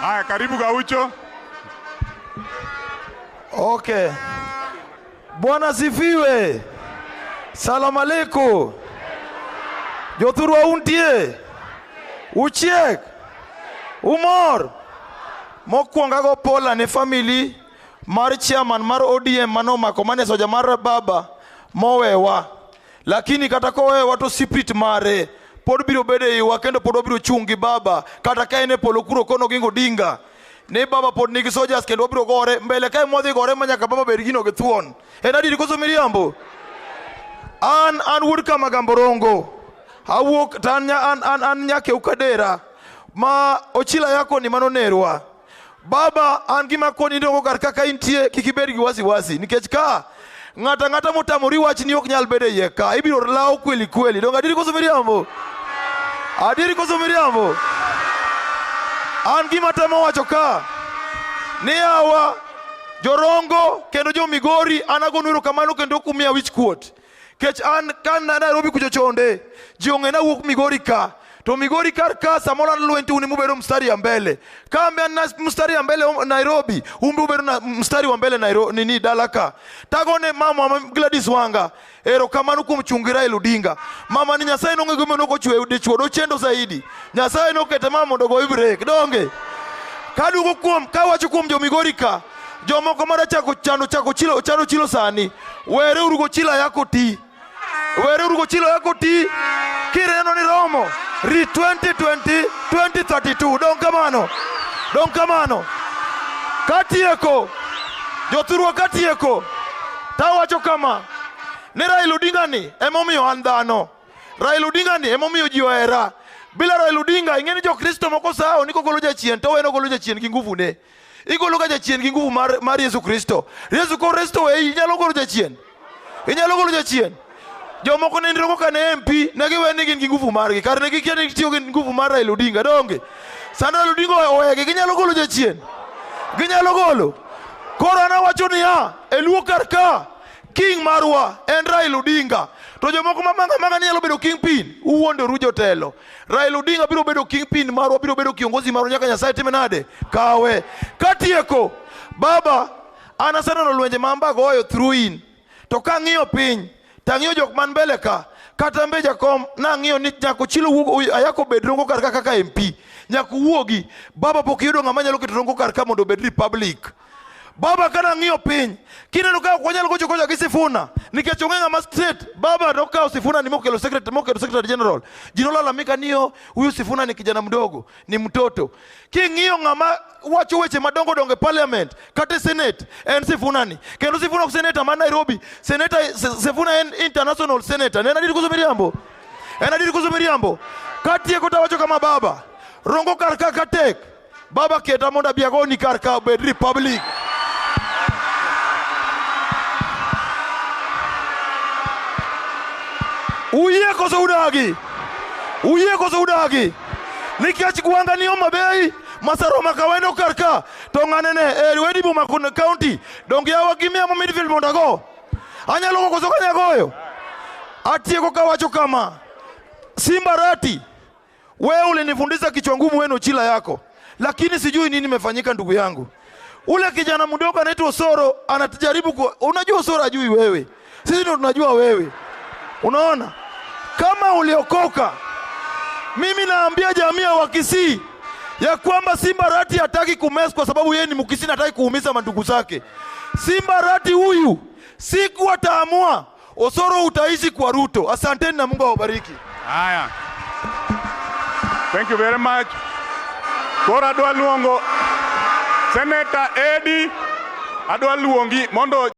Haya, karibu Gaucho. Okay. Bwana sifiwe. Salamu alaikum. Jothuru untie. Uchiek. Umor. Mokwonga go pola ne family mar chairman mar ODM manomako mane soja mar baba mowewa. Lakini kata kowewa to spirit mare pod biro bede iwa kendo pod biro chungi baba kata kaine polo kuro kono gingo dinga. Ne baba pod nigi sojas kendo biro gore mbele kae modhi gore manyaka baba bergino ge thuon. En adiri koso miriambo. An wood kama gamborongo. Awuok tanya an nyake ukadera. Ma ochila yako ni manonerwa. Baba an gima koni ndongo kar kaka intie kikibed gi wasi nikech ka ngata motamori wach ni ok nyal bede ye ka ibiro law kweli donga adiri koso miriambo. Adiri koso miriambo. An gima tamo wacho ka ni awa jorongo kendo jo Migori anagonuro kamano kendo kumia wich kuot kech an kan Nairobi kuchochonde jiongena wuok Migori ka to Migori kar ka samola lwenti uni mubedo mstari ya mbele kama mstari ya mbele Nairobi umbedo na mstari wa mbele Nairobi nini dalaka tagone mama Gladys Wanga ero kamano kumchungira eludinga mama ni Nyasaye no ngego menoko chwe dichwo do chendo zaidi Nyasaye no kete mama ndogo break donge kadugo kuom kawacho kuom jo Migori ka jomoko mara chako chilo sani were urugo chila yako ti kireno ni romo ri 2020 2032 don kamano katieko jothurwa katieko tawacho kama ne Raila Odinga ni emomiyo an dhano Raila Odinga ni emomiyo ji ohera bila Raila Odinga ingeni jo Kristo moko sao niko golo jachien to weno golo jachien gi nguvu ne igolo ga jachien gi nguvu mar Yesu Kristo Kristo inyalo golo jachien jomoko ne ndiro ka ne MP ne giweni gin gi nguvu margi kar ne gikiani tiyo gi nguvu mar Raila Odinga donge sana Raila Odinga oyege ginyalo golo jachien ginyalo golo koro ana wacho ni eluo kar ka king marwa en Raila Odinga to jomoko manga nyalo bedo king pin uwonde rujo telo Raila Odinga biro bedo king pin marwa biro bedo kiongozi marwa nyaka Nyasaye time nade kawe katieko baba ana sana no lwenje mamba goyo through in to ka ng'iyo piny tang'iyo jok man mbele ka kata mbe jakom na ng'iyo ni nyako chilo ayako bedrongo kar kaka MP nyako wuogi baba pok yudo ng'ama nyalo keto rongo kar ka mondo bed republic baba kana ng'iyo piny kineno ka kwanyalo gocho gi Sifuna nikech onge ng'ama state baba nokao Sifuna ni mokelo secretary general jinolalamika niyo huyu Sifuna ni kijana mdogo ni mtoto king'iyo ng'ama wacho weche madongo donge parliament kata senate en Sifuna ni kendo Sifuna ku senator man Nairobi Sifuna en international senator nena diri kuzo miriambo katieko tawacho kama baba rongo kar ka katek baba keta monda biagoni kar ka bed republic Uye koso udagi nikech gwanga ni Homabay masaro makawendo karka to ng'anene wedi Boma County donge yawa gimia mo midfield mondago anyalo koso kanya goyo atieko kawacho kama Simba Rati wewe ulinifundisha kichwa ngumu wenu chila yako lakini sijui nini nimefanyika ndugu yangu ule kijana mdogo anaitwa Osoro anatujaribu unajua Osoro ajui wewe sisi ndio tunajua wewe unaona kama uliokoka mimi naambia jamii ya Wakisii ya kwamba Simba Rati hataki kumess kwa sababu yeye ni Mkisii na hataki kuumiza mandugu zake Simba Rati huyu siku ataamua Osoro utaishi kwa Ruto asanteni na Mungu awabariki haya thank you very much kora dwa luongo Senator Eddie adwa luongi mondo